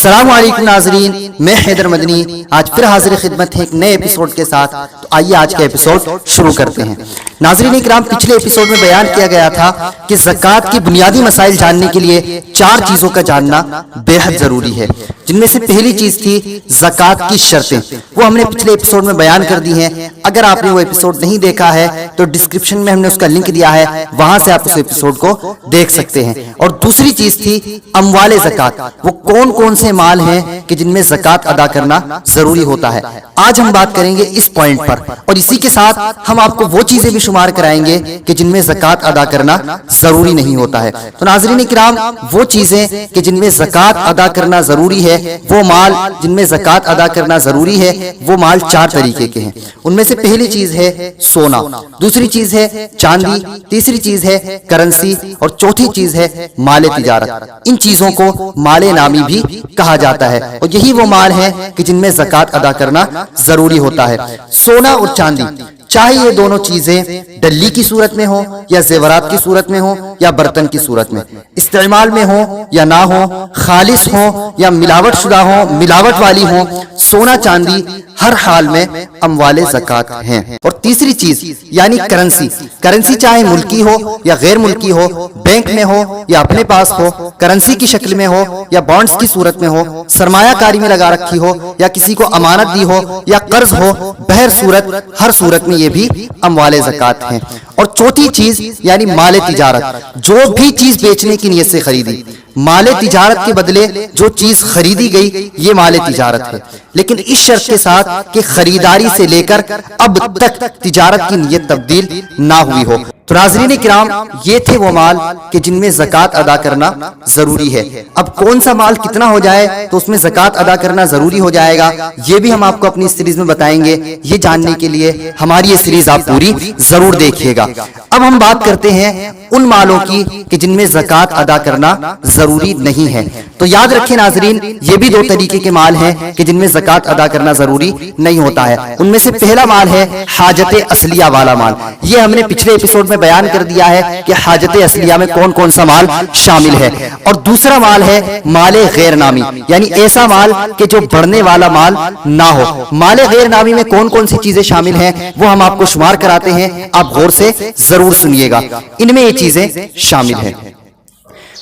अस्सलाम वालेकुम नाजरीन, मैं हैदर मदनी आज फिर हाजिर खिदमत है एक नए एपिसोड के साथ। तो आइए आज का एपिसोड शुरू करते हैं। नाजरीन इकराम, पिछले एपिसोड में बयान किया गया था कि ज़कात की बुनियादी मसाइल जानने के लिए 4 चीजों का जानना बेहद जरूरी है, जिनमें से पहली चीज थी ज़कात की शर्तें। वो हमने पिछले एपिसोड में बयान कर दी हैं। अगर आपने वो एपिसोड नहीं देखा है तो डिस्क्रिप्शन में हमने उसका लिंक दिया है, वहां से आप उस एपिसोड को देख सकते हैं। और दूसरी चीज थी अमवाले ज़कात, वो कौन कौन से माल हैं कि जिनमें ज़कात अदा करना जरूरी होता है। आज हम बात करेंगे इस पॉइंट पर, और इसी के साथ हम आपको वो चीजें भी शुमार कराएंगे कि जिनमें ज़कात अदा करना जरूरी नहीं होता है। तो नाज़रीन इकराम, वो चीजें कि जिनमें ज़कात अदा करना जरूरी है, वो माल जिनमें ज़कात अदा करना जरूरी है, वो माल 4 तरीके के हैं। उनमें से पहली चीज है सोना, दूसरी चीज है चांदी, तीसरी चीज है करेंसी, और चौथी चीज है माले तिजारत। इन चीजों को माले नामी भी कहा जाता है, और यही वो माल है कि जिनमें ज़कात अदा करना जरूरी होता है। सोना और चांदी, चाहे ये दोनों चीजें डल्ली की सूरत में हो या जेवरात की सूरत में हो या बर्तन की सूरत में, इस्तेमाल में हो या ना हो, खालिस हो या मिलावट शुदा हो, मिलावट वाली हो, सोना चांदी हर हाल में अमवाले ज़कात हैं। और तीसरी चीज यानी करेंसी, करेंसी चाहे मुल्की हो या गैर मुल्की हो, बैंक में हो या अपने पास हो, करेंसी की शक्ल में हो या बॉन्ड्स की सूरत में हो, सरमायाकारी में लगा रखी हो या किसी को अमानत दी हो या कर्ज हो, बहर सूरत हर सूरत में ये भी अमवाले ज़कात हैं। और चौथी चीज यानी माले तिजारत, जो भी चीज बेचने की नियत से खरीदी, माले तिजारत के बदले जो चीज खरीदी गई ये माले तिजारत है, लेकिन इस शर्त के साथ कि खरीदारी से लेकर अब तक तिजारत की नियत तब्दील ना हुई हो। तो नाज़रीन किराम, ये थे वो माल कि जिनमें ज़कात अदा करना जरूरी है। अब कौन सा माल कितना हो जाए तो उसमें ज़कात अदा करना जरूरी हो जाएगा, ये भी हम आपको अपनी सीरीज में बताएंगे। ये जानने के लिए हमारी ये सीरीज आप पूरी जरूर देखिएगा। अब हम बात करते हैं उन मालों की कि जिनमें ज़कात अदा करना जरूरी नहीं है। तो याद रखें नाज़रीन, ये भी 2 तरीके के माल हैं कि जिनमें ज़कात अदा करना जरूरी नहीं होता है। उनमें से पहला माल है हाजत असलिया वाला माल। ये हमने पिछले एपिसोड में बयान कर दिया है कि हाजत असलिया में कौन कौन सा माल शामिल है। और दूसरा माल है माले गैर नामी, यानी ऐसा माल कि जो बढ़ने वाला माल ना हो। माले गैर नामी में कौन कौन सी चीजें शामिल हैं वो हम आपको शुमार कराते हैं, आप गौर से जरूर सुनिएगा। इनमें ये चीजें शामिल हैं: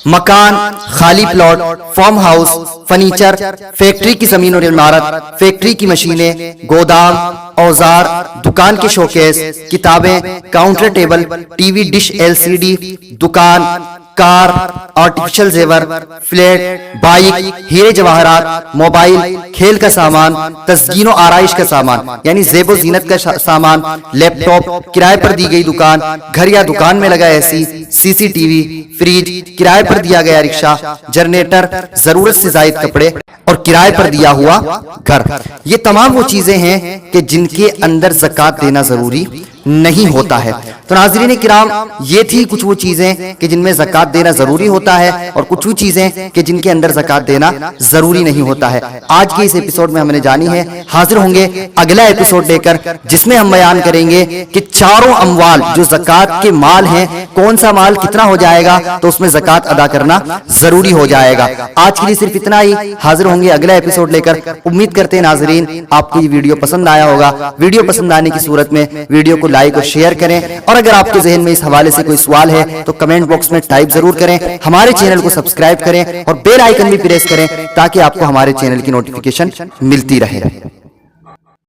मकान, खाली plot, farm house, furniture, factory की जमीन और इमारत, फैक्ट्री की मशीनें, गोदाम, औजार, दुकान के शोकेस, किताबें, counter table, TV dish LCD, दुकान, कार, आर्टिफिशियल जेवर, फ्लैट, बाइक, हीरे जवाहरात, मोबाइल, खेल का सामान, तज़कीन और आराइश का सामान यानी ज़ेब व ज़ीनत का सामान, लैपटॉप, किराए पर दी गई दुकान, घर या दुकान में लगा AC, CCTV, फ्रिज, किराए पर दिया गया रिक्शा, जनरेटर, जरूरत से जायद कपड़े और किराए पर दिया हुआ घर। ये तमाम वो चीजें हैं कि जिनके अंदर ज़कात देना जरूरी नहीं होता है। तो नाज़रीन किराम, ये थी कुछ वो चीजें कि जिनमें ज़कात देना जरूरी होता है और कुछ वो चीजें कि जिनके अंदर ज़कात देना जरूरी नहीं होता है। आज के इस एपिसोड में हमने जानी है। हाजिर होंगे अगला एपिसोड लेकर, जिसमें हम बयान करेंगे कि चारों अमवाल जो ज़कात के माल हैं, कौन सा माल कितना हो जाएगा तो उसमें ज़कात अदा करना जरूरी हो जाएगा। आज के लिए सिर्फ इतना ही। हाजिर होंगे अगला एपिसोड लेकर। उम्मीद करते हैं नाज़रीन आपको ये वीडियो पसंद आया होगा। वीडियो पसंद आने की सूरत में वीडियो को लाइक और शेयर करें, और अगर आपके ज़हन में इस हवाले से कोई सवाल है तो कमेंट बॉक्स में टाइप जरूर करें। हमारे चैनल को सब्सक्राइब करें और बेल आइकन भी प्रेस करें ताकि आपको हमारे चैनल की नोटिफिकेशन मिलती रहे।